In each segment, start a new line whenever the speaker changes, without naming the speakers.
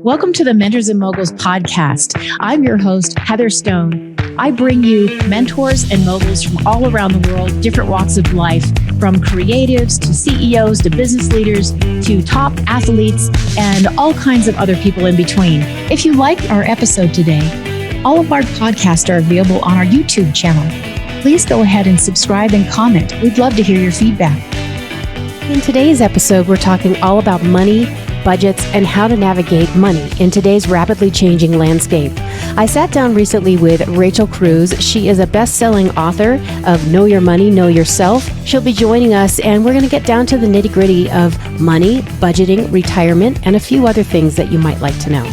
Welcome to the Mentors and Moguls podcast. I'm your host, Heather Stone. I bring you mentors and moguls from all around the world, different walks of life, from creatives to CEOs to business leaders to top athletes and all kinds of other people in between. If you liked our episode today, all of our podcasts are available on our YouTube channel. Please go ahead and subscribe and comment. We'd love to hear your feedback.
In today's episode, we're talking all about money, budgets, and how to navigate money in today's rapidly changing landscape. I sat down recently with Rachel Cruze. She is a best-selling author of Know Your Money, Know Yourself. She'll be joining us, and we're going to get down to the nitty-gritty of money, budgeting, retirement, and a few other things that you might like to know.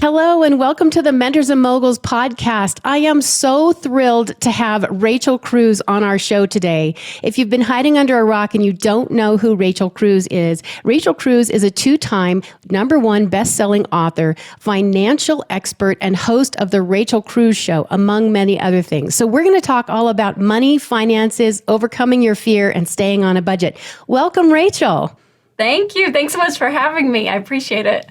Hello and welcome to the Mentors and Moguls podcast. I am so thrilled to have Rachel Cruze on our show today. If you've been hiding under a rock and you don't know who Rachel Cruze is a two-time #1 best-selling author, financial expert, and host of the Rachel Cruze Show, among many other things. So we're going to talk all about money, finances, overcoming your fear, and staying on a budget. Welcome, Rachel.
Thank you. Thanks so much for having me. I appreciate it.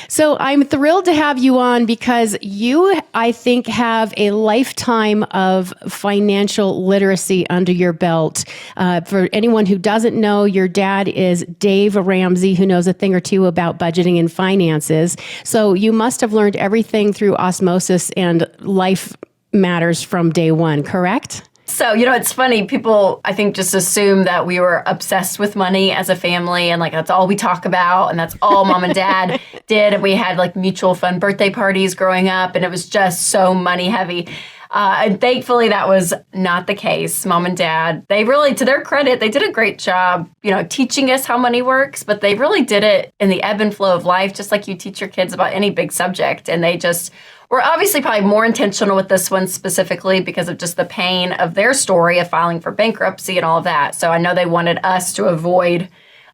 So I'm thrilled to have you on because you, I think, have a lifetime of financial literacy under your belt. For anyone who doesn't know, your dad is Dave Ramsey, who knows a thing or two about budgeting and finances. So you must have learned everything through osmosis and life matters from day one, correct?
So, it's funny. People, I think, just assume that we were obsessed with money as a family and that's all we talk about. And that's all mom and dad did. And we had mutual fund birthday parties growing up. And it was just so money heavy. And thankfully, that was not the case. Mom and dad, they really, to their credit, they did a great job, teaching us how money works. But they really did it in the ebb and flow of life, just like you teach your kids about any big subject. And they just were obviously probably more intentional with this one specifically because of just the pain of their story of filing for bankruptcy and all of that. So I know they wanted us to avoid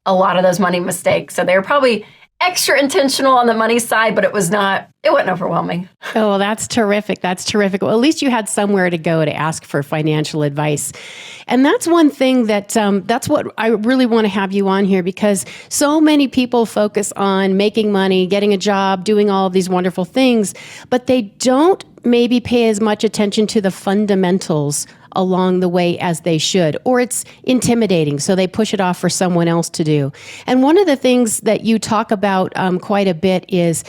a lot of those money mistakes. So they were probably extra intentional on the money side, but it wasn't overwhelming.
Oh, that's terrific. That's terrific. Well, at least you had somewhere to go to ask for financial advice. And that's one thing that's what I really want to have you on here, because so many people focus on making money, getting a job, doing all of these wonderful things, but they don't maybe pay as much attention to the fundamentals along the way as they should, or it's intimidating, so they push it off for someone else to do. And one of the things that you talk about quite a bit is,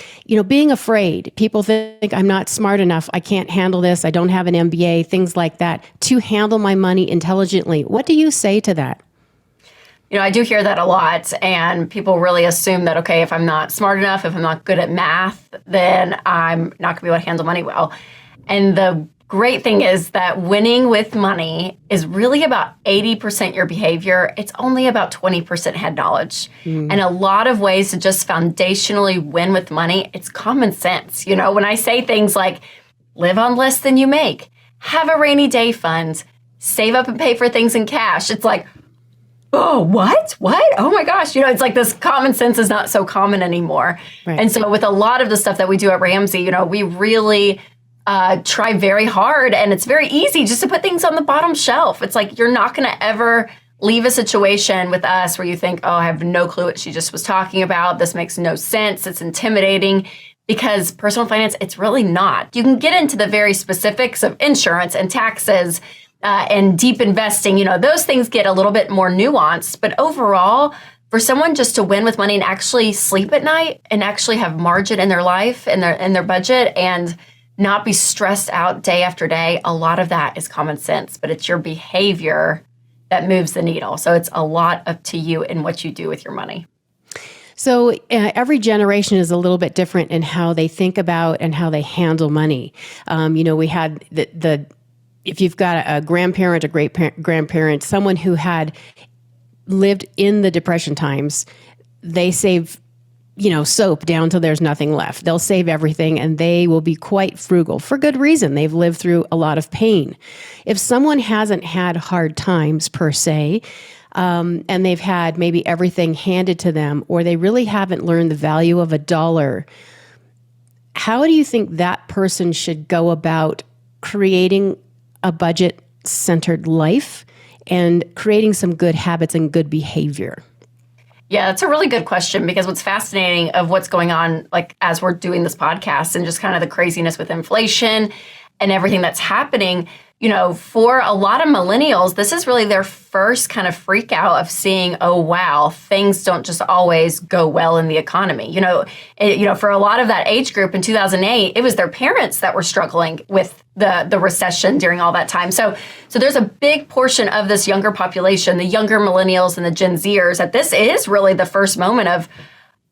being afraid. People think I'm not smart enough, I can't handle this, I don't have an MBA, things like that, to handle my money intelligently. What do you say to that?
I do hear that a lot, and people really assume that, okay, if I'm not smart enough, if I'm not good at math, then I'm not going to be able to handle money well. And the great thing is that winning with money is really about 80% your behavior. It's only about 20% head knowledge. And a lot of ways to just foundationally win with money, it's common sense. When I say things like live on less than you make, have a rainy day fund, save up and pay for things in cash, it's like, oh, what? Oh my gosh. It's like this common sense is not so common anymore. Right. And so with a lot of the stuff that we do at Ramsey, we really try very hard, and it's very easy just to put things on the bottom shelf. It's like you're not going to ever leave a situation with us where you think, oh, I have no clue what she just was talking about. This makes no sense. It's intimidating, because personal finance, it's really not. You can get into the very specifics of insurance and taxes and deep investing. Those things get a little bit more nuanced. But overall, for someone just to win with money and actually sleep at night and actually have margin in their life and their budget and not be stressed out day after day, a lot of that is common sense, but it's your behavior that moves the needle. So it's a lot up to you in what you do with your money.
So every generation is a little bit different in how they think about and how they handle money. We had if you've got a grandparent, a great-grandparent, someone who had lived in the Depression times, they save soap down till there's nothing left. They'll save everything, and they will be quite frugal for good reason. They've lived through a lot of pain. If someone hasn't had hard times per se, and they've had maybe everything handed to them, or they really haven't learned the value of a dollar, how do you think that person should go about creating a budget-centered life and creating some good habits and good behavior?
Yeah, that's a really good question, because what's fascinating of what's going on, like as we're doing this podcast and just kind of the craziness with inflation and everything that's happening, for a lot of millennials, this is really their first kind of freak out of seeing, oh, wow, things don't just always go well in the economy. For a lot of that age group in 2008, it was their parents that were struggling with the recession during all that time. So there's a big portion of this younger population, the younger millennials and the Gen Zers, that this is really the first moment of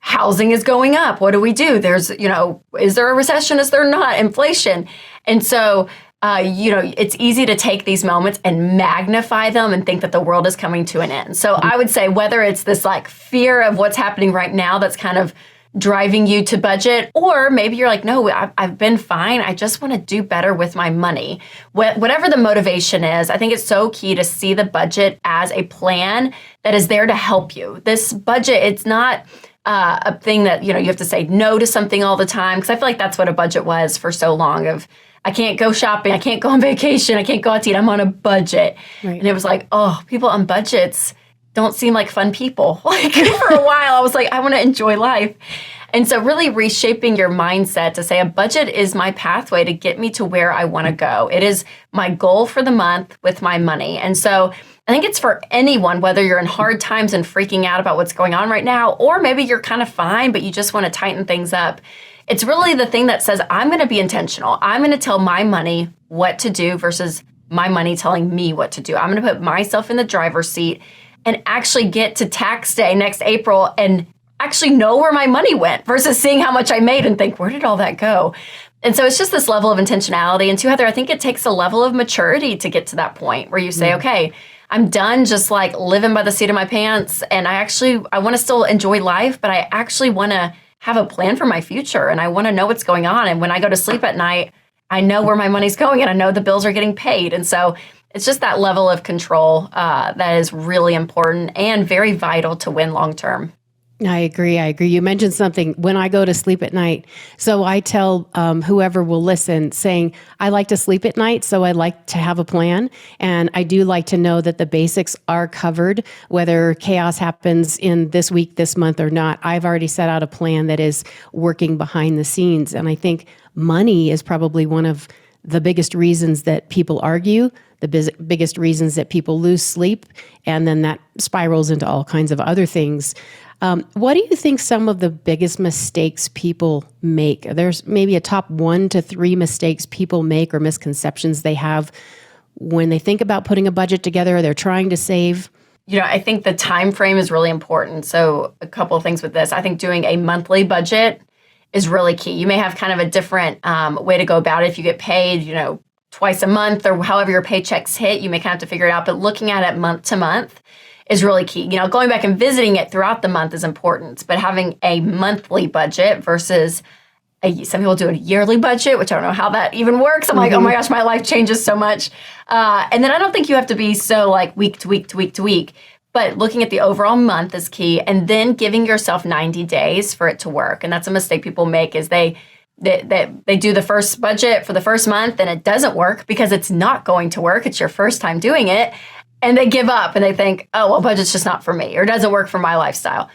housing is going up. What do we do? There's, is there a recession? Is there not? Inflation. And so it's easy to take these moments and magnify them and think that the world is coming to an end. So I would say whether it's this like fear of what's happening right now that's kind of driving you to budget, or maybe you're like, no, I've been fine. I just want to do better with my money. Whatever the motivation is, I think it's so key to see the budget as a plan that is there to help you. This budget, it's not a thing that, you have to say no to something all the time. Because I feel like that's what a budget was for so long of, I can't go shopping. I can't go on vacation. I can't go out to eat. I'm on a budget. Right. And it was like, oh, people on budgets don't seem like fun people. Like for a while, I was like, I want to enjoy life. And so really reshaping your mindset to say a budget is my pathway to get me to where I want to go. It is my goal for the month with my money. And so I think it's for anyone, whether you're in hard times and freaking out about what's going on right now, or maybe you're kind of fine, but you just want to tighten things up. It's really the thing that says, I'm going to be intentional. I'm going to tell my money what to do versus my money telling me what to do. I'm going to put myself in the driver's seat and actually get to tax day next April and actually know where my money went versus seeing how much I made and think, where did all that go? And so it's just this level of intentionality. And Heather, I think it takes a level of maturity to get to that point where you say, okay, I'm done just like living by the seat of my pants. And I want to still enjoy life, but I actually want to have a plan for my future, and I want to know what's going on. And when I go to sleep at night, I know where my money's going and I know the bills are getting paid. And so it's just that level of control that is really important and very vital to win long term.
I agree. You mentioned something, when I go to sleep at night. So I tell whoever will listen, saying, I like to sleep at night, so I like to have a plan. And I do like to know that the basics are covered, whether chaos happens in this week, this month or not. I've already set out a plan that is working behind the scenes. And I think money is probably one of the biggest reasons that people argue, the biggest reasons that people lose sleep, and then that spirals into all kinds of other things. What do you think some of the biggest mistakes people make? There's maybe a top 1 to 3 mistakes people make or misconceptions they have when they think about putting a budget together or they're trying to save.
I think the time frame is really important. So a couple of things with this. I think doing a monthly budget is really key. You may have kind of a different way to go about it. If you get paid, twice a month or however your paychecks hit, you may kind of have to figure it out. But looking at it month to month is really key. Going back and visiting it throughout the month is important, but having a monthly budget versus some people do a yearly budget, which I don't know how that even works. I'm like, oh my gosh, my life changes so much. And then I don't think you have to be so like week to week to week to week, but looking at the overall month is key. And then giving yourself 90 days for it to work. And that's a mistake people make is they do the first budget for the first month and it doesn't work because it's not going to work. It's your first time doing it. And they give up and they think, oh, well, budget's just not for me or doesn't work for my lifestyle.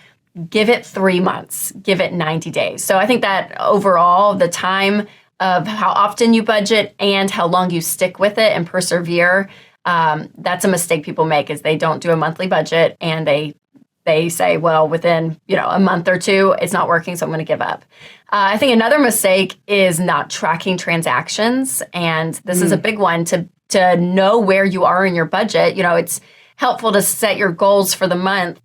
Give it 3 months, give it 90 days. So I think that overall, the time of how often you budget and how long you stick with it and persevere, that's a mistake people make is they don't do a monthly budget and they say, well, within a month or two, it's not working, so I'm going to give up. I think another mistake is not tracking transactions. And this is a big one to know where you are in your budget. It's helpful to set your goals for the month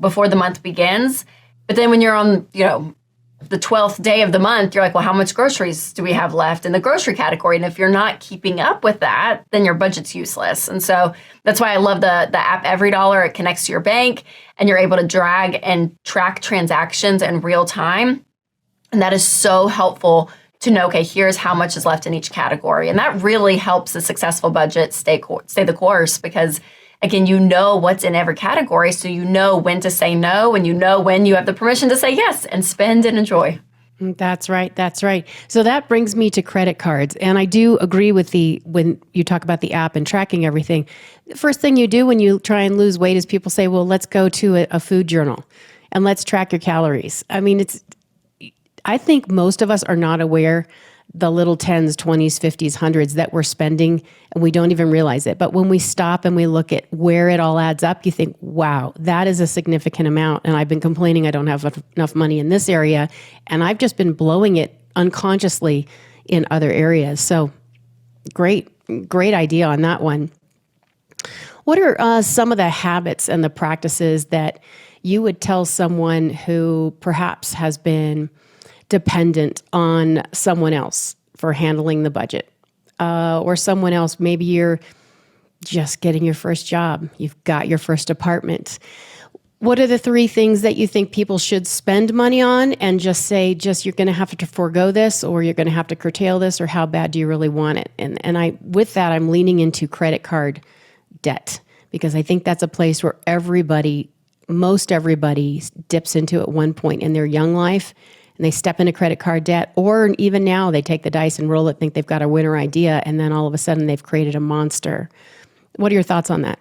before the month begins. But then when you're on, the 12th day of the month, you're like, well, how much groceries do we have left in the grocery category? And if you're not keeping up with that, then your budget's useless. And so that's why I love the app Every Dollar. It connects to your bank and you're able to drag and track transactions in real time. And that is so helpful to know, okay, here's how much is left in each category. And that really helps a successful budget stay the course because, again, you know what's in every category, so you know when to say no and you know when you have the permission to say yes and spend and enjoy.
That's right. So that brings me to credit cards. And I do agree with when you talk about the app and tracking everything, the first thing you do when you try and lose weight is people say, well, let's go to a food journal. and let's track your calories. I mean, I think most of us are not aware the little 10s, 20s, 50s, 100s that we're spending, and we don't even realize it. But when we stop and we look at where it all adds up, you think, wow, that is a significant amount. And I've been complaining I don't have enough money in this area, and I've just been blowing it unconsciously in other areas. So great idea on that one. What are some of the habits and the practices that you would tell someone who perhaps has been dependent on someone else for handling the budget, or someone else? Maybe you're just getting your first job, you've got your first apartment. What are the 3 things that you think people should spend money on, and just say, you're going to have to forego this, or you're going to have to curtail this, or how bad do you really want it? And with that, I'm leaning into credit card debt, because I think that's a place where most everybody dips into at one point in their young life, and they step into credit card debt, or even now they take the dice and roll it, think they've got a winner idea, and then all of a sudden they've created a monster. What are your thoughts on that?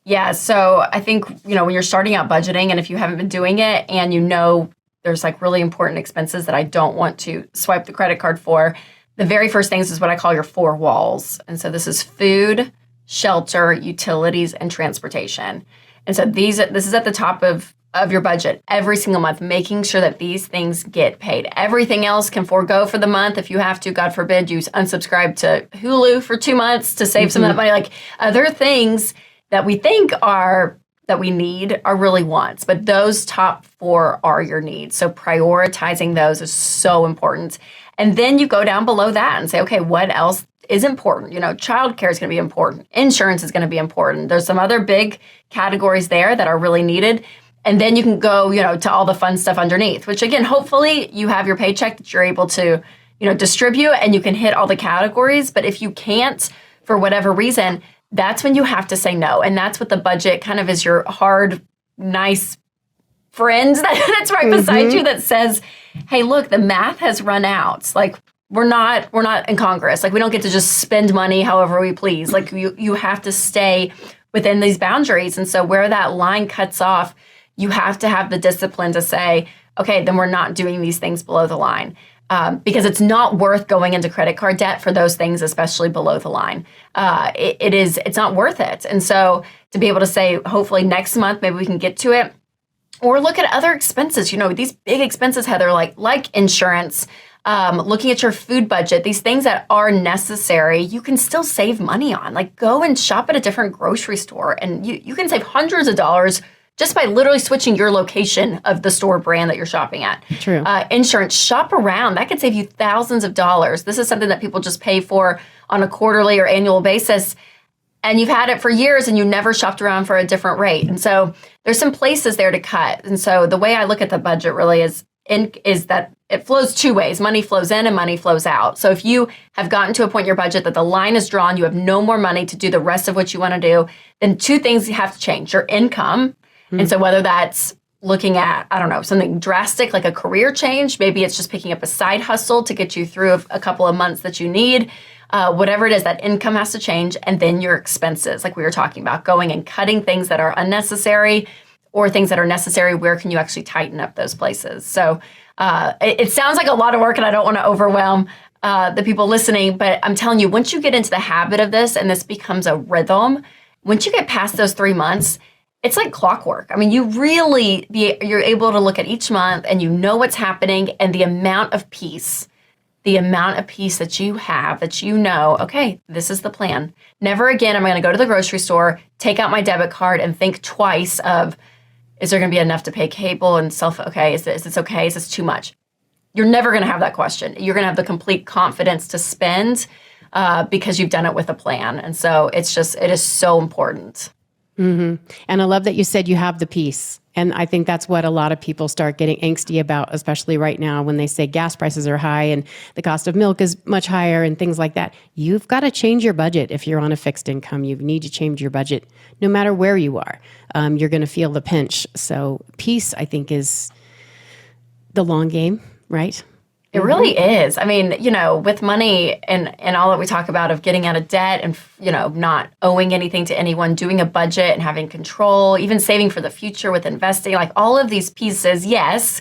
Yeah, so I think, when you're starting out budgeting, and if you haven't been doing it and there's like really important expenses that I don't want to swipe the credit card for, the very first things is what I call your 4 walls. And so this is food, shelter, utilities, and transportation. And so this is at the top of your budget every single month, making sure that these things get paid. Everything else can forego for the month. If you have to, God forbid, you unsubscribe to Hulu for 2 months to save some of that money. Like, other things that we think that we need are really wants, but those top 4 are your needs. So prioritizing those is so important. And then you go down below that and say, okay, what else is important? Childcare is going to be important. Insurance is going to be important. There's some other big categories there that are really needed. And then you can go, to all the fun stuff underneath, which again, hopefully you have your paycheck that you're able to, distribute, and you can hit all the categories. But if you can't, for whatever reason, that's when you have to say no. And that's what the budget kind of is, your hard, nice friend that's right beside you that says, hey, look, the math has run out. Like, we're not in Congress. Like, we don't get to just spend money however we please. Like, you have to stay within these boundaries. And so where that line cuts off, you have to have the discipline to say, okay, then we're not doing these things below the line. Because it's not worth going into credit card debt for those things, especially below the line. It's not worth it. And so to be able to say, hopefully next month, maybe we can get to it, or look at other expenses, these big expenses, Heather, like insurance, looking at your food budget, these things that are necessary, you can still save money on. Like, go and shop at a different grocery store, and you can save hundreds of dollars just by literally switching your location of the store brand that you're shopping at.
True.
Insurance, shop around. That could save you thousands of dollars. This is something that people just pay for on a quarterly or annual basis. And you've had it for years and you never shopped around for a different rate. And so there's some places there to cut. And so the way I look at the budget really is that it flows 2 ways. Money flows in and money flows out. So if you have gotten to a point in your budget that the line is drawn, you have no more money to do the rest of what you want to do, then 2 things have to change. Your income. And so whether that's looking at, something drastic like a career change, maybe it's just picking up a side hustle to get you through a couple of months that you need, whatever it is, that income has to change. And then your expenses, like we were talking about, going and cutting things that are unnecessary or things that are necessary. Where can you actually tighten up those places? So it sounds like a lot of work, and I don't want to overwhelm the people listening, but I'm telling you, once you get into the habit of this and this becomes a rhythm, once you get past those 3 months, it's like clockwork. I mean, you're able to look at each month and you know what's happening, and the amount of peace that you have, that okay, this is the plan. Never again am I going to go to the grocery store, take out my debit card, and think twice of, is there going to be enough to pay cable and okay, is this okay? Is this too much? You're never going to have that question. You're going to have the complete confidence to spend because you've done it with a plan. And so it is so important.
Mm-hmm. And I love that you said you have the peace. And I think that's what a lot of people start getting angsty about, especially right now when they say gas prices are high and the cost of milk is much higher and things like that. You've got to change your budget. If you're on a fixed income, you need to change your budget no matter where you are. You're going to feel the pinch. So peace, I think, is the long game, right?
It really is. I mean, with money and all that we talk about of getting out of debt and, not owing anything to anyone, doing a budget and having control, even saving for the future with investing, like all of these pieces, yes.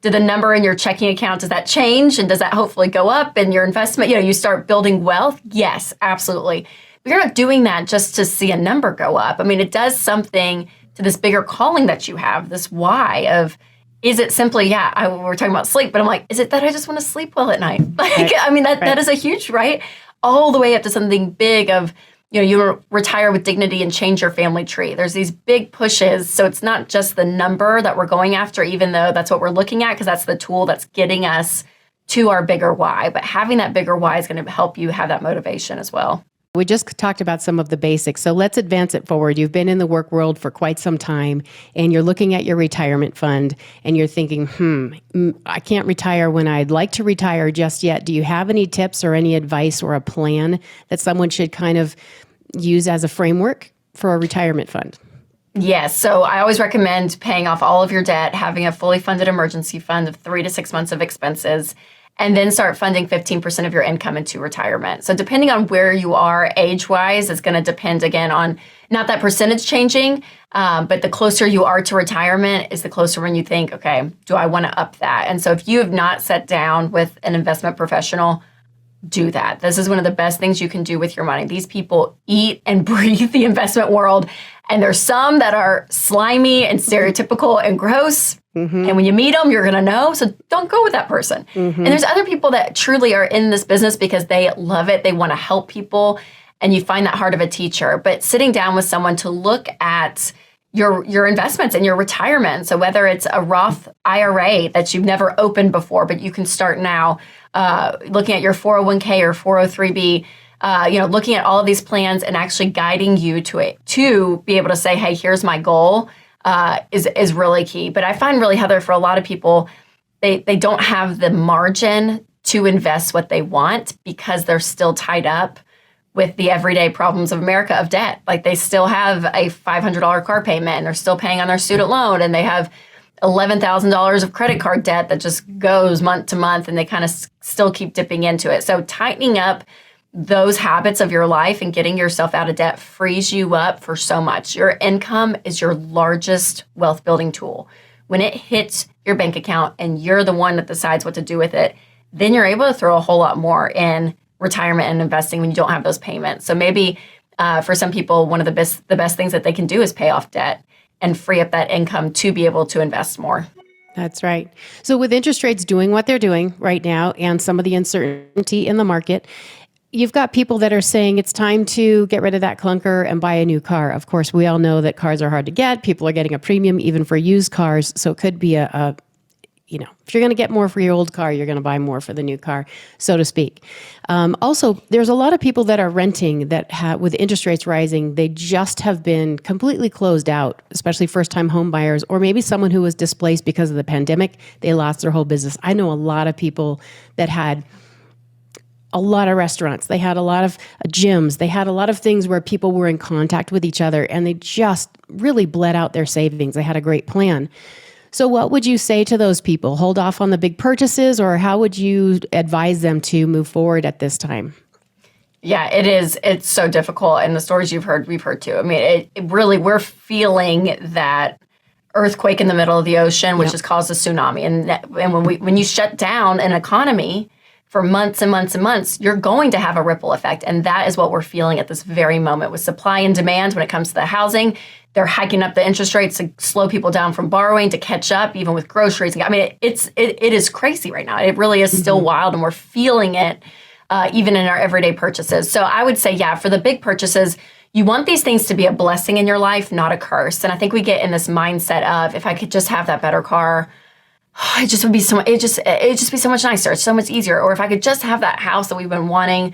Do the number in your checking account, does that change? And does that hopefully go up in your investment? You start building wealth? Yes, absolutely. But you're not doing that just to see a number go up. I mean, it does something to this bigger calling that you have, this why of, is it simply, we're talking about sleep, but I'm like, is it that I just want to sleep well at night? Like, I mean, that is a huge, right? All the way up to something big of, you retire with dignity and change your family tree. There's these big pushes. So it's not just the number that we're going after, even though that's what we're looking at, because that's the tool that's getting us to our bigger why. But having that bigger why is going to help you have that motivation as well.
We just talked about some of the basics. So let's advance it forward. You've been in the work world for quite some time, and you're looking at your retirement fund, and you're thinking, I can't retire when I'd like to retire just yet. Do you have any tips or any advice or a plan that someone should kind of use as a framework for a retirement fund?
Yes. So I always recommend paying off all of your debt, having a fully funded emergency fund of 3 to 6 months of expenses, and then start funding 15% of your income into retirement. So depending on where you are age-wise, it's going to depend again on not that percentage changing, but the closer you are to retirement is the closer when you think, okay, do I want to up that? And so if you have not sat down with an investment professional, do that. This is one of the best things you can do with your money. These people eat and breathe the investment world. And there's some that are slimy and stereotypical and gross. And when you meet them, you're going to know. So don't go with that person. And there's other people that truly are in this business because they love it. They want to help people. And you find that hard of a teacher. But sitting down with someone to look at your investments and your retirement. So whether it's a Roth IRA that you've never opened before, but you can start now, looking at your 401k or 403b, looking at all of these plans and actually guiding you to be able to say, hey, here's my goal, is really key. But I find really, Heather, for a lot of people, they don't have the margin to invest what they want because they're still tied up with the everyday problems of America of debt. Like they still have a $500 car payment and they're still paying on their student loan and they have $11,000 of credit card debt that just goes month to month and they kind of still keep dipping into it. So tightening up those habits of your life and getting yourself out of debt frees you up for so much. Your income is your largest wealth building tool. When it hits your bank account and you're the one that decides what to do with it, then you're able to throw a whole lot more in retirement and investing when you don't have those payments. So maybe for some people, one of the best things that they can do is pay off debt and free up that income to be able to invest more.
That's right. So with interest rates doing what they're doing right now and some of the uncertainty in the market, you've got people that are saying it's time to get rid of that clunker and buy a new car. Of course, we all know that cars are hard to get. People are getting a premium even for used cars. So it could be if you're going to get more for your old car, you're going to buy more for the new car, so to speak. Also, there's a lot of people that are renting that with interest rates rising, they just have been completely closed out, especially first-time home buyers, or maybe someone who was displaced because of the pandemic. They lost their whole business. I know a lot of people that had a lot of restaurants. They had a lot of gyms. They had a lot of things where people were in contact with each other, and they just really bled out their savings. They had a great plan. So what would you say to those people? Hold off on the big purchases, or how would you advise them to move forward at this time?
Yeah, it is. It's so difficult. And the stories you've heard, we've heard too. I mean, it really, we're feeling that earthquake in the middle of the ocean, which has caused a tsunami. And when you shut down an economy for months and months and months, you're going to have a ripple effect. And that is what we're feeling at this very moment with supply and demand when it comes to the housing. They're hiking up the interest rates to slow people down from borrowing, to catch up, even with groceries. I mean, it is crazy right now. It really is still wild, and we're feeling it even in our everyday purchases. So I would say, for the big purchases, you want these things to be a blessing in your life, not a curse. And I think we get in this mindset of, if I could just have that better car, it just would be it'd just be so much nicer. It's so much easier. Or if I could just have that house that we've been wanting,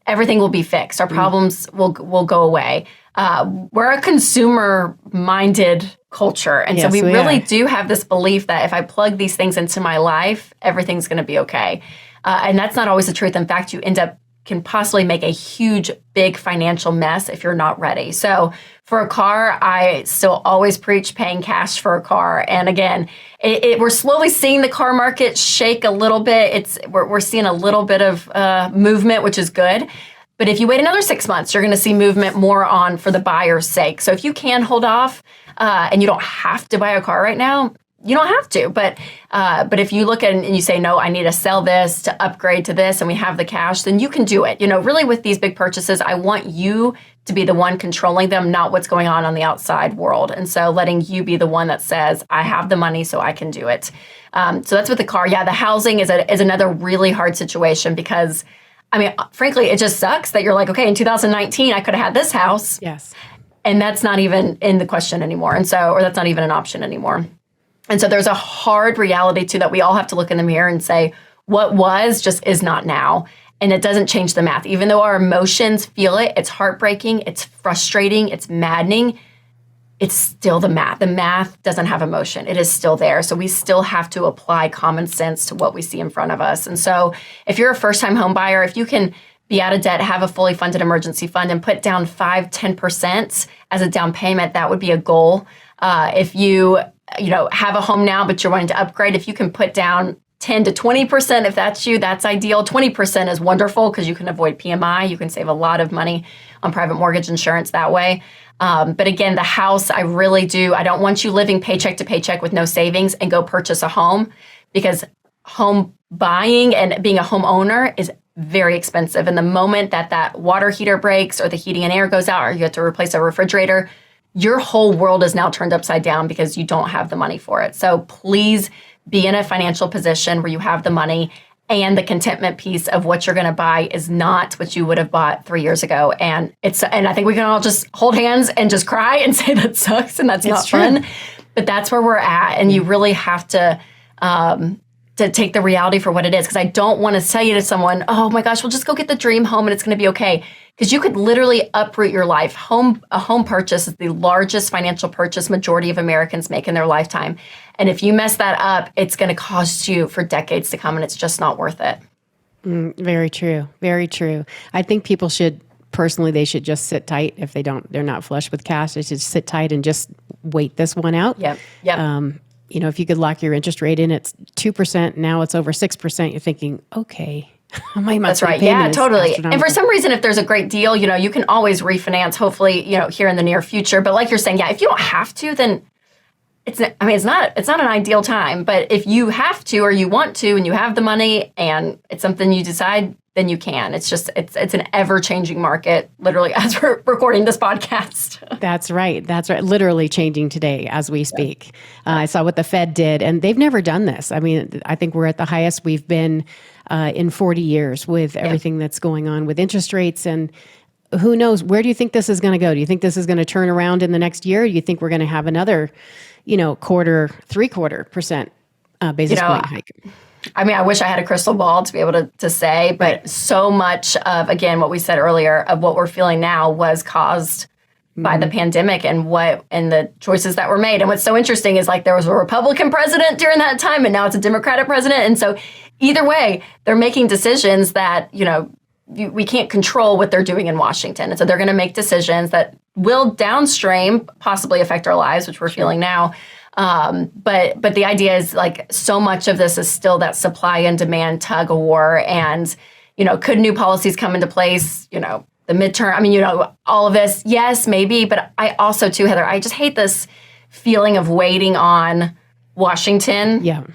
everything will be fixed. Our problems will go away. We're a consumer-minded culture. And so we really do have this belief that if I plug these things into my life, everything's going to be okay. And that's not always the truth. In fact, you end up can possibly make a huge, big financial mess if you're not ready. So for a car, I still always preach paying cash for a car. And again, we're slowly seeing the car market shake a little bit. We're seeing a little bit of movement, which is good. But if you wait another 6 months, you're going to see movement more on for the buyer's sake. So if you can hold off and you don't have to buy a car right now, you don't have to. But if you look at it and you say, no, I need to sell this to upgrade to this and we have the cash, then you can do it. Really with these big purchases, I want you to be the one controlling them, not what's going on the outside world. And so letting you be the one that says, I have the money, so I can do it. So that's with the car. Yeah, the housing is another really hard situation because, frankly, it just sucks that you're like, okay, in 2019, I could have had this house.
Yes.
And that's not even in the question anymore. Or that's not even an option anymore. And so there's a hard reality too that we all have to look in the mirror and say, what was just is not now. And it doesn't change the math. Even though our emotions feel it, it's heartbreaking, it's frustrating, it's maddening, it's still the math. The math doesn't have emotion. It is still there. So we still have to apply common sense to what we see in front of us. And so if you're a first-time home buyer, if you can be out of debt, have a fully funded emergency fund and put down 5-10% as a down payment, that would be a goal. If you have a home now, but you're wanting to upgrade, if you can put down 10 to 20%, if that's you, that's ideal. 20% is wonderful because you can avoid PMI. You can save a lot of money on private mortgage insurance that way. But again, the house, I don't want you living paycheck to paycheck with no savings and go purchase a home, because home buying and being a homeowner is very expensive. And the moment that water heater breaks or the heating and air goes out or you have to replace a refrigerator, your whole world is now turned upside down because you don't have the money for it. So please be in a financial position where you have the money, and the contentment piece of what you're going to buy is not what you would have bought 3 years ago. And I think we can all just hold hands and just cry and say that sucks and that's not fun. But that's where we're at. And you really have to take the reality for what it is. Because I don't want to say to someone, oh my gosh, well, just go get the dream home and it's going to be okay. Because you could literally uproot your life. A home purchase is the largest financial purchase majority of Americans make in their lifetime. And if you mess that up, it's going to cost you for decades to come, and it's just not worth it.
Very true. Very true. I think people should just sit tight if they're not flush with cash. They should sit tight and just wait this one out.
Yep.
If you could lock your interest rate in at 2%, now it's over 6%, you're thinking, okay.
That's right. Yeah, totally. And for some reason, if there's a great deal, you can always refinance, hopefully, here in the near future. But like you're saying, yeah, if you don't have to, then it's not an ideal time. But if you have to or you want to and you have the money and it's something you decide, then you can. It's an ever-changing market, literally, as we're recording this podcast.
That's right. Literally changing today as we speak. I saw what the Fed did, and they've never done this. I think we're at the highest we've been in 40 years with everything that's going on with interest rates. And who knows, where do you think this is going to go? Do you think this is going to turn around in the next year? Or do you think we're going to have another, 3/4% basis point hike?
I wish I had a crystal ball to be able to say, but so much of, again, what we said earlier of what we're feeling now was caused by the pandemic and the choices that were made. And what's so interesting is there was a Republican president during that time and now it's a Democratic president. And so either way, they're making decisions that, we can't control what they're doing in Washington. And so they're going to make decisions that will downstream possibly affect our lives, which we're feeling now. But the idea is so much of this is still that supply and demand tug of war. And, could new policies come into place, the midterm, all of this? Yes, maybe. But I also too, Heather, I just hate this feeling of waiting on Washington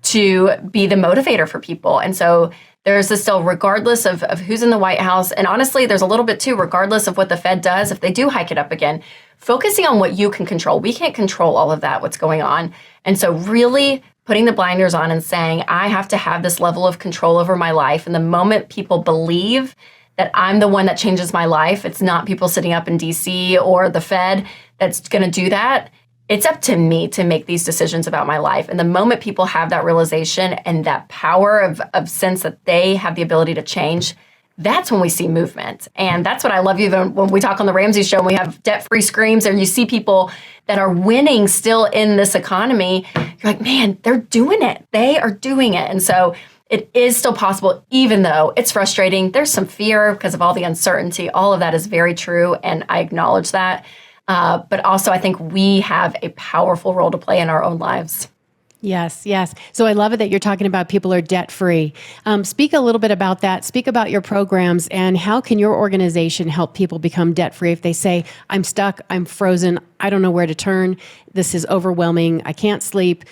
to be the motivator for people. And so there's this still, regardless of who's in the White House, and honestly, there's a little bit too, regardless of what the Fed does, if they do hike it up again, focusing on what you can control. We can't control all of that, what's going on. And so really putting the blinders on and saying, I have to have this level of control over my life. And the moment people believe that I'm the one that changes my life, it's not people sitting up in DC or the Fed that's going to do that. It's up to me to make these decisions about my life. And the moment people have that realization and that power of sense that they have the ability to change, that's when we see movement. And that's what I love, even when we talk on the Ramsey show and we have debt-free screams and you see people that are winning still in this economy, you're like, man, they're doing it. They are doing it. And so it is still possible, even though it's frustrating. There's some fear because of all the uncertainty. All of that is very true, and I acknowledge that. But also, I think we have a powerful role to play in our own lives.
Yes, yes. So I love it that you're talking about people are debt-free. Speak a little bit about that. Speak about your programs and how can your organization help people become debt-free if they say, I'm stuck, I'm frozen, I don't know where to turn, this is overwhelming, I can't sleep.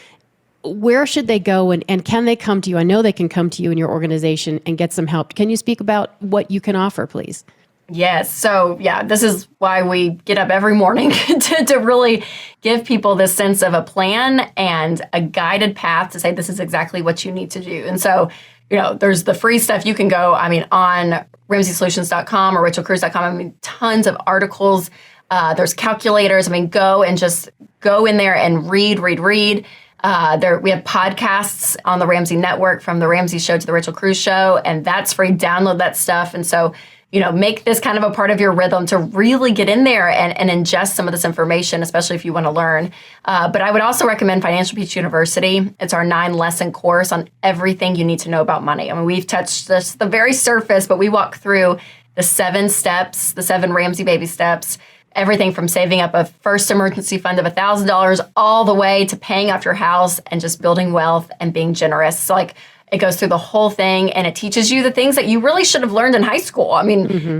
Where should they go and can they come to you? I know they can come to you in your organization and get some help. Can you speak about what you can offer, please?
Yes. So, yeah, this is why we get up every morning to really give people this sense of a plan and a guided path to say this is exactly what you need to do. And so, there's the free stuff. You can go, on RamseySolutions.com or RachelCruze.com. Tons of articles. There's calculators. Go and just go in there and read. We have podcasts on the Ramsey Network, from the Ramsey Show to the Rachel Cruze Show, and that's free. Download that stuff. And so, make this kind of a part of your rhythm to really get in there and ingest some of this information, especially if you want to learn. But I would also recommend Financial Peace University. It's our 9-lesson course on everything you need to know about money. We've touched this the very surface, but we walk through the 7 steps, the 7 Ramsey baby steps, everything from saving up a first emergency fund of $1,000 all the way to paying off your house and just building wealth and being generous. So it goes through the whole thing, and it teaches you the things that you really should have learned in high school.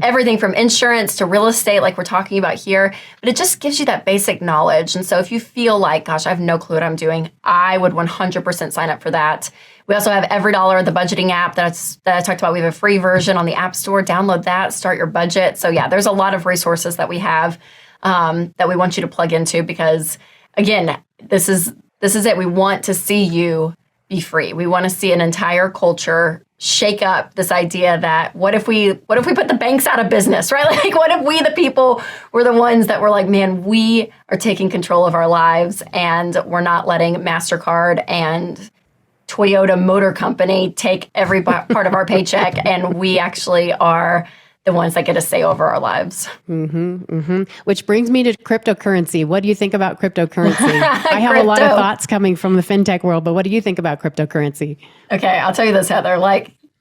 Everything from insurance to real estate, like we're talking about here, but it just gives you that basic knowledge. And so if you feel like, gosh, I have no clue what I'm doing, I would 100% sign up for that. We also have Every Dollar, the budgeting app that I talked about. We have a free version on the App Store. Download that, start your budget. So yeah, there's a lot of resources that we have that we want you to plug into because, again, this is it. We want to see you be free. We want to see an entire culture shake up this idea that what if we put the banks out of business, right? What if we, the people, were the ones that were like, man, we are taking control of our lives and we're not letting MasterCard and Toyota Motor Company take every part of our paycheck, and we actually are the ones that get a say over our lives.
Which brings me to cryptocurrency. What do you think about cryptocurrency? I have a lot of thoughts coming from the fintech world, but what do you think about cryptocurrency?
Okay, I'll tell you this, Heather.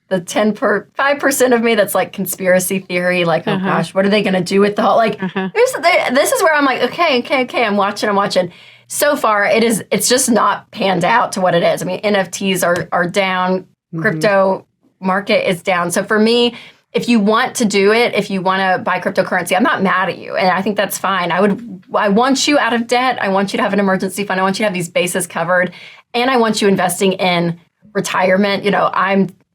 The 5% of me that's conspiracy theory, oh gosh, what are they going to do with the whole, this is where I'm like, okay, I'm watching. So far, it's just not panned out to what it is. NFTs are down, crypto market is down. So for me, if you want to do it, if you want to buy cryptocurrency, I'm not mad at you. And I think that's fine. I want you out of debt. I want you to have an emergency fund. I want you to have these bases covered. And I want you investing in retirement.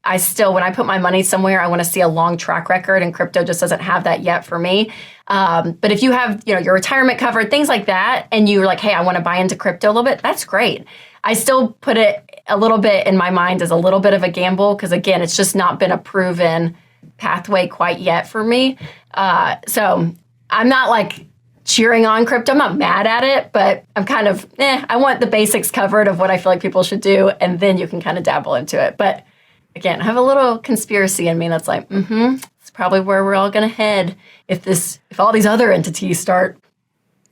I still, when I put my money somewhere, I want to see a long track record, and crypto just doesn't have that yet for me. But if you have, your retirement covered, things like that, and you're like, hey, I want to buy into crypto a little bit, that's great. I still put it a little bit in my mind as a little bit of a gamble because, again, it's just not been a proven pathway quite yet for me. So I'm not cheering on crypto. I'm not mad at it, but I'm kind of, I want the basics covered of what I feel like people should do, and then you can kind of dabble into it. But again, I have a little conspiracy in me that's it's probably where we're all going to head if all these other entities start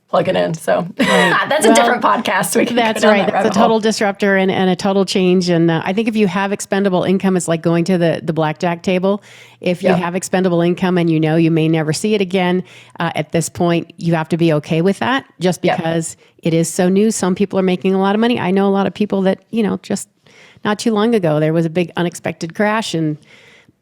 plugging in. So that's a different podcast. We can
that's right. That's a total disruptor and a total change. And I think if you have expendable income, it's like going to the blackjack table. If you have expendable income and you may never see it again, at this point, you have to be okay with that just because it is so new. Some people are making a lot of money. I know a lot of people that, just not too long ago, there was a big unexpected crash and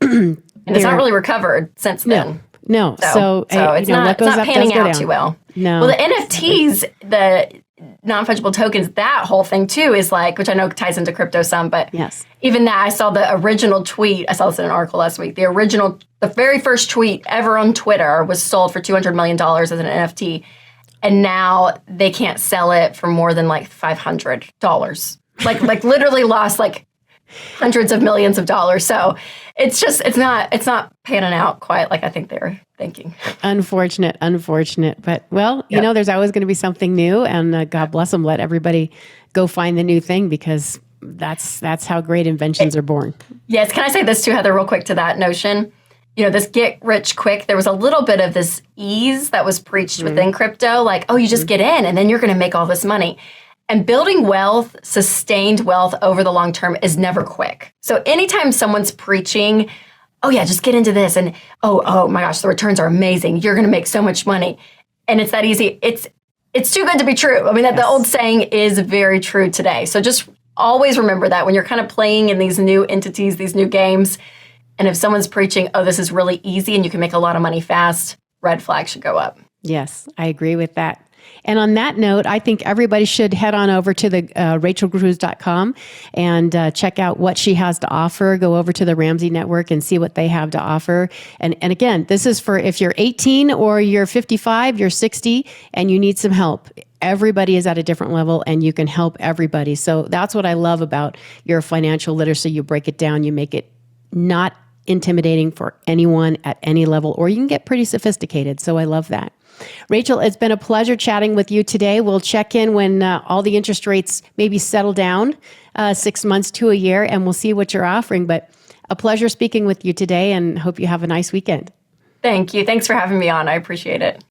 it's not really recovered since then.
No. So
it's not panning out too well.
No.
Well, the NFTs, the non-fungible tokens, that whole thing too is which I know ties into crypto some, but
yes.
Even that, I saw the original tweet. I saw this in an article last week. The very first tweet ever on Twitter was sold for $200 million as an NFT. And now they can't sell it for more than $500. Literally lost hundreds of millions of dollars. So it's not panning out quite like I think they were thinking.
Unfortunate. But there's always going to be something new, and God bless them. Let everybody go find the new thing because that's how great inventions are born.
Yes. Can I say this too, Heather, real quick to that notion? This get rich quick, there was a little bit of this ease that was preached within crypto, you just get in and then you're going to make all this money. And building wealth, sustained wealth over the long term is never quick. So anytime someone's preaching, oh yeah, just get into this, and oh my gosh, the returns are amazing, you're going to make so much money, and it's that easy, it's too good to be true. I mean, that the old saying is very true today. So just always remember that when you're kind of playing in these new entities, these new games, and if someone's preaching, oh, this is really easy and you can make a lot of money fast, red flag should go up.
Yes, I agree with that. And on that note, I think everybody should head on over to the rachelcruze.com and check out what she has to offer. Go over to the Ramsey Network and see what they have to offer. And again, this is for if you're 18 or you're 55, you're 60, and you need some help. Everybody is at a different level and you can help everybody. So that's what I love about your financial literacy. You break it down, you make it not intimidating for anyone at any level, or you can get pretty sophisticated. So I love that. Rachel, it's been a pleasure chatting with you today. We'll check in when all the interest rates maybe settle down 6 months to a year, and we'll see what you're offering. But a pleasure speaking with you today, and hope you have a nice weekend.
Thank you. Thanks for having me on. I appreciate it.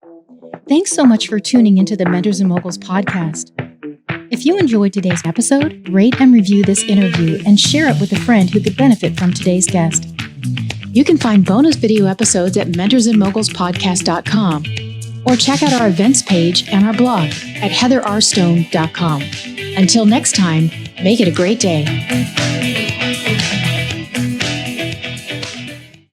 Thanks so much for tuning into the Mentors and Moguls podcast. If you enjoyed today's episode, rate and review this interview and share it with a friend who could benefit from today's guest. You can find bonus video episodes at mentorsandmogulspodcast.com or check out our events page and our blog at heatherrstone.com. Until next time, make it a great day.